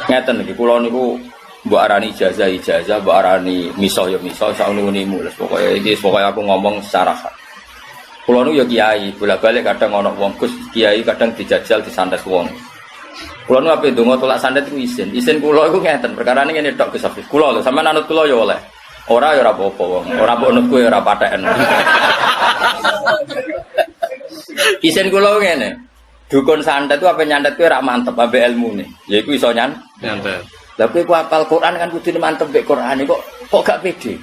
Ngeten iki kula niku mbok arani ijazah, mbok arani misah ya misah, sak nunimu. Pokoke aku ngomong secara hak. Kula niku ya kiai, bolak-balik kadang ana wong Gus kiai kadang dijajal disantet wong. Kula niku ape ndonga tolak santet iku isin. Isin kula iku ngeten, perkarane ngene tok Gus Hafiz. Kula lho sampean anut kula ya oleh. Ora ya ora apa-apa wong. Ora mbok nutku ya ora patheken. Isin kula ngene. Dukun santet itu apa nyantet itu rak mantep ambek ilmune. Ya iku iso nyantet. Lah kowe hafal Quran kan kudu mantep mbek Quran kok gak pede.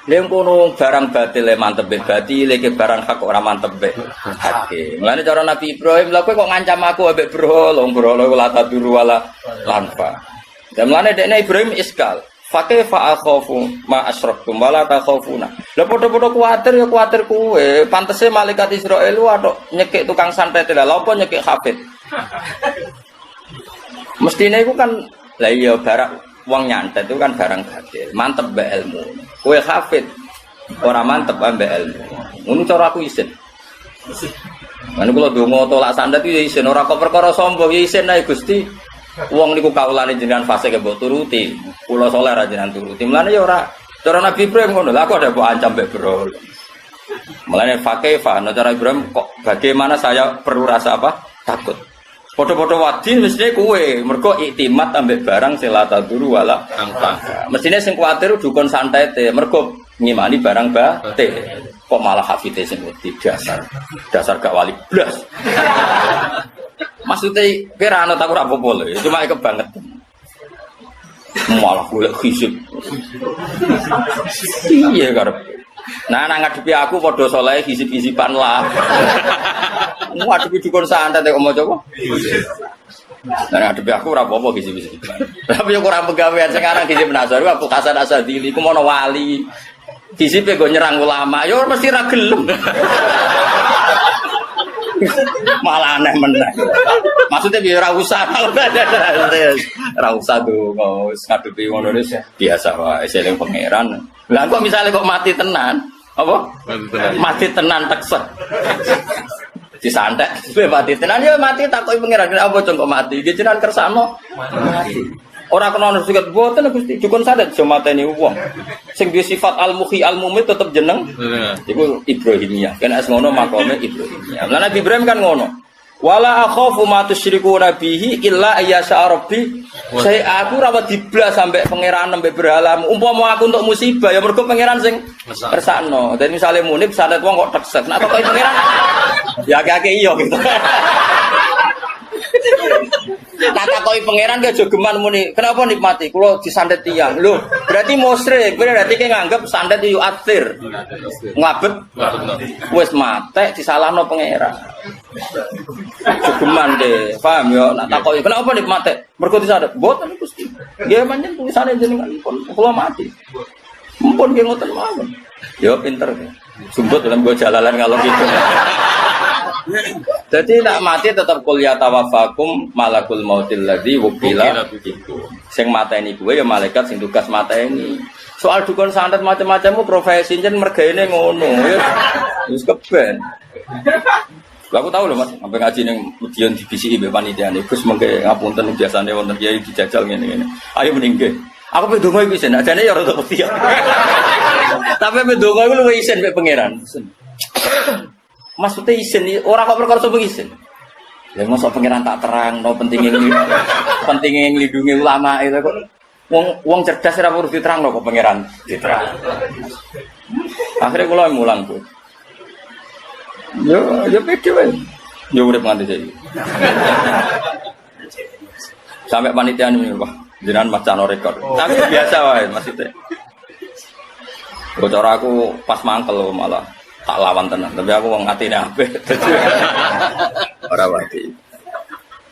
Lha ngono barang batil mantep mbek batil, iki barang hak ora mantep mbek hak. Mulane cara Nabi Ibrahim lha kowe kok ngancam aku ambek berhala la taduru wala lanfa. Dan mulane dekne Ibrahim iskal. Fa kaifa akhafu ma asyraktum wala takhafuna. Lah padha-padha kuwatir ya kuwatir kowe. Pantese malaikat Israil watuk nyekik tukang santet lha apa nyekik hafid. Mestine iku kan lah iya barang wong nyantet itu kan barang batil. Mantep mbek ilmu. Kowe hafid ora mantep mbek ilmu. Ngono cara aku isin. Lan kula donga tolak santet ya isin ora kok perkara sombong ya isin ae Gusti. Wong niku kaulane jenengan fase ke mbok turuti. Kula saleh ra jenengan turuti. Mulane ya ora cara Nabi Ibrahim ngono. Lah aku ada mbok ancam mbek berol. Mulane fakaifa cara Ibrahim kok bagaimana saya perlu rasa apa? Takut. Padha-padha wadi mestine kowe mergo iktimat ambek barang sing la taduru wala angka. Mestine sing kuwatir dukun santete mergo ngimani barang batil. Kok malah hafite sing wedi dasar gak wali blas. Maksudnya kira ana tak ora apa-apa lho, cuma kebangetan. Malah golek hisib. Iya karep. Nah nang ngadepi aku padha saleh hisib-hisiban lah. Ngadepi dukun santet kok mau coba. Nah ngadepi aku ora apa-apa hisib-hisiban. Tapi yo ora pegawean sekarang hisib Nasar aku Hasan Asadili ku mono wali. Hisibe go nyerang ulama, yo mesti ra gelem. Malah aneh meneh. Maksudnya biar ora usah ora usah tuh wis ngadepi ngono wis biasa wae eling pangeran. Lah kok misale kok mati tenan? Apa? Mati tenan teksek. Disantet, kowe mati tenan ya mati takoki pangeran apa kok mati? Iki jenengan kersane mati. Ora kena nusuket boten Gusti, dukun santet aja mateni wong. Sing duwe sifat al-muhi al-mumit tetep jeneng. Iku Ibrahimiyah. Kan as ngono makome Ibrahimiyah. Lah Nabi Ibrahim kan ngono. Wala akhafu ma tusyriku nabihi illa ayyasha rabbi. Saya aku ora wedi blas sampai pangeran sampai berhala. Umpama aku untuk musibah ya mergo pangeran sing kersakno. Dan misale munib santet wong kok teksek. Nek kok pangeran ya akeh iya gitu. Nah takoki pangeran ke jogeman muni. Kenapa nikmati? Kulo disantet tiyang. Lho, berarti musyrik. Berarti ki nganggep santet yu athir. Ngabet. Wis mate disalahno pangeran. Jogeman de. Paham ya? Nah takoki kenapa nikmati? Mergo disantet. Mboten Gusti. Nggih pancen tulisane jenengan pun kula mati. Mumpun nggih ngoten mawon. Ya pinter. Sumput dalam gua jalalan kalau gitu. Jadi nak mati tetap kuliah tawafakum malakul mautil ladzi wukila bikum. Sing mateni kowe ya malaikat sing tugas mateni. Soal dukun santet macam-macammu profesi jen mergaine ngono ya. Wis keben. Aku tahu loh Mas, sampai ngaji ning Medion dibisiki mbek panitiane. Gus mengke ngapunten biasane wonten kiai dijajal ngene-ngene. Ayo meninggal. Aku pe donga iku isin, ajane ya rada wedi. Tapi pe donga iku luwih isin mbek pangeran. Maksudnya isin, orang kok perkara sombong isin. Ya mosok pangeran tak terang, no pentingnya ngelindungi ulama itu kok. Wong cerdas ora perlu diterang kok pangeran diterang. Akhirnya kula mulang Bu. Yo pede wae. Yo urip nganti saiki. Sampai panitia ini Pak, jenengan macano rekor. Tapi biasa wae maksudnya. Bocor aku pas mangkel malah tak lawan tenang, tapi aku wong atine apik. Ora wati.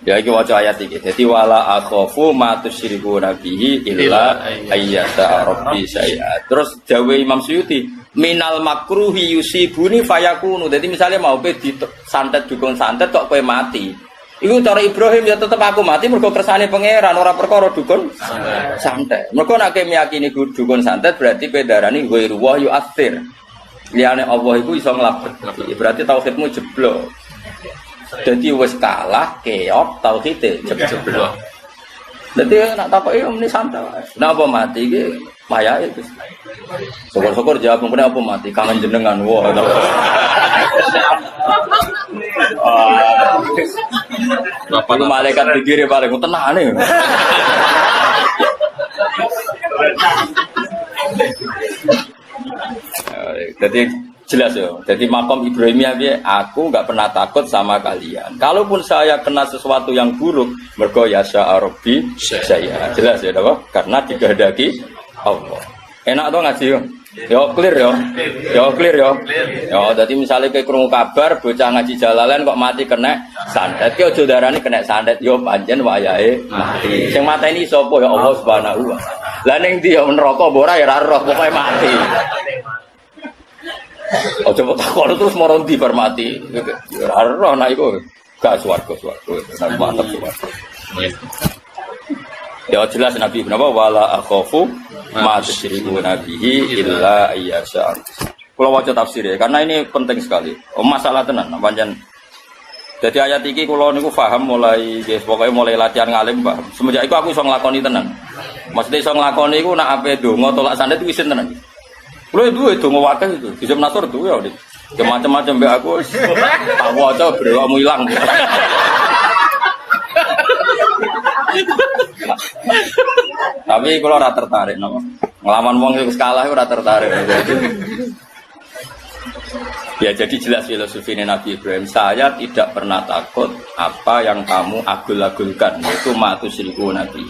Ya iki waca ayat iki. Dadi wala akhafu ma tusyriku nabihi illa ayyata rabbi syai'a. Terus dawe Imam Suyuti, minal makruhi yusibuni fayakunu. Dadi misale mau pe disantet dukun santet kok kowe mati. Iku cara Ibrahim ya tetep aku mati mergo kersane pangeran ora perkara dukun santet. Mergo nek meyakini dukun santet berarti pedarani ghairu wa yu'athir. Liyane Allah iku iso nglabet. Berarti tauhidmu jeblok. Jadi wis kalah keok tauhide jeblok. Dadi nak takoki muni santai. Napa mati iki wayahe Gus. Syukur-syukur jawab mungkin apa mati kangen jenengan. Wah. Bapak malaikat pikir paling tenane. Jadi jelas ya. Jadi makom Ibrahimiyah dia, aku nggak pernah takut sama kalian. Kalaupun saya kena sesuatu yang buruk, mergo yasha Arabi saya. Jelas ya, apa? Karena dikehendaki Allah. Enak tuh ngaji yo. Yo clear yo. Yo clear yo. Yo, jadi misalnya kayak krungu kabar bocah ngaji Jalalain kok mati kena santet. Ki aja darani kena santet yo pancen wayahe mati. Sing mateni sapa ya Allah Subhanahu wa taala. Lah ning ndi yo neraka apa ora ya ora roh pokoke mati. Aja kok takon terus moro ndi bar mati. Ora roh nek iku gak swarga. Mantap swarga. Ya jelas Nabi kenapa wala akhafu ma tusyriku nabihi illa ayyasha. Kalau waca tafsir ya, karena ini penting sekali. Masalah tenan pancen. Jadi ayat iki kula niku paham mulai nggih pokoke mulai latihan ngalim paham. Semenjak iku aku iso nglakoni tenan. Maksudnya iso nglakoni iku nek ape donga tolak sandet iku isin tenan. Kulo duwe donga wakil itu. Bisa menasor duwe ya. Macam-macam mbek aku tak waca brewakmu ilang. Tapi kalau ora tertarik napa. Ngelawan wong wis kalah ora tertarik. Ya jadi jelas filosofi Nabi Ibrahim. Saya tidak pernah takut apa yang kamu agul-agulkan, yaitu matusriku Nabi.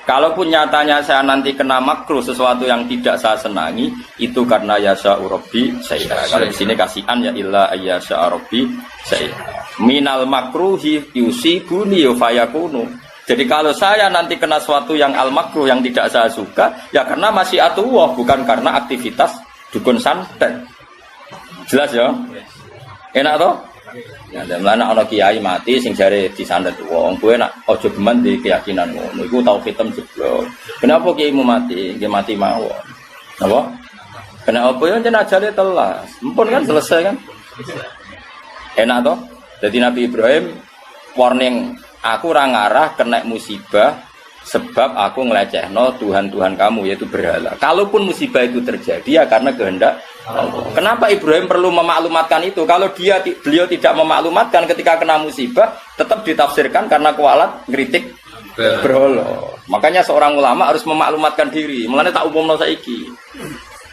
Kalaupun nyatanya saya nanti kena makruh sesuatu yang tidak saya senangi, itu karena yasha Rabbi saya. Kalau di sini kasihan ya illa ayyasha Rabbi saya. Minal makruhi yusibuni fayakunu. Jadi kalau saya nanti kena sesuatu yang al-makruh yang tidak saya suka, ya karena masyiatullah, bukan karena aktivitas dukun santet. Jelas ya? Enak toh? Ya, dan mana ana kiai mati sing jare disantet wong, kowe nak aja geman di keyakinan ngono. Iku tau hitam jeblok. Kenapa kiaimu mati? Nggih mati mawon. Napa? Kenapa ya jeneng ajale telas. Mumpun kan selesai kan? Enak toh? Jadi Nabi Ibrahim warning, aku ora ngarah kena musibah sebab aku ngelecehno Tuhan-Tuhan kamu yaitu berhala. Kalaupun musibah itu terjadi ya karena kehendak Allah. Kenapa Ibrahim perlu memaklumatkan itu? Kalau beliau tidak memaklumatkan ketika kena musibah, tetap ditafsirkan karena kualat ngritik berhala. Makanya seorang ulama harus memaklumatkan diri. Mulane tak umumno saiki.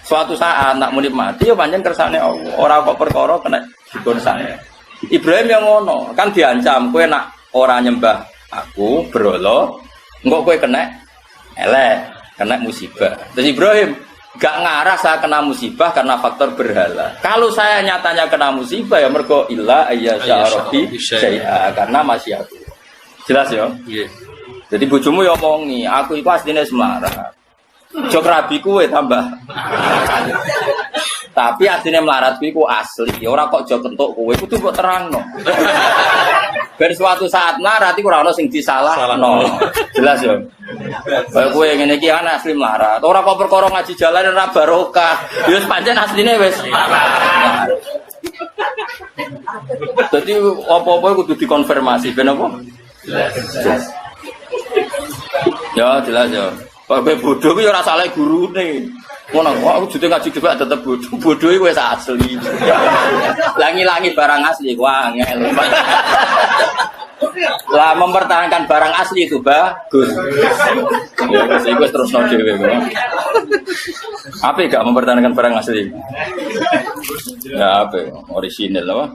Suatu saat nak munib mati ya pancen kersane Allah. Ora kok perkara kena dikon saya. Ibrahim yang ngono, kan diancam kowe nak ora nyembah aku berhala, engko kowe kena elek, kena musibah. Terus Ibrahim gak ngarah saya kena musibah karena faktor berhala. Kalau saya nyatanya kena musibah ya mergo illa ayyasha Rabbi syai'a karena masih aku. Jelas ya? Nggih. Jadi bojomu ya omongi, aku iku asline semlarat. Jok rabi kowe tambah. Tapi asline melarat kuwi ku asli. Ora kok jok entuk kowe kudu mbok terangno. Ben suatu saat melarat iku ora ono sing disalahno. Jelas ya. Kaya kowe ngene iki ana asli melarat. Ora kok perkara ngaji jalan ora barokah. Ya wis pancen asline wis melarat. Dadi apa-apa kudu dikonfirmasi ben apa? Jelas. Ya jelas ya. Kok bodoh ku ya ora salah gurune. Ngono, aku jute ngaji juga tetep bodoh. Bodoh iku wis asli. Langi-langi barang asli ku angel. Lah mempertahankan barang asli itu bagus. Ya wis iku terus no dhewe kok. Apa gak mempertahankan barang asli? Ya apa? Orisinal apa?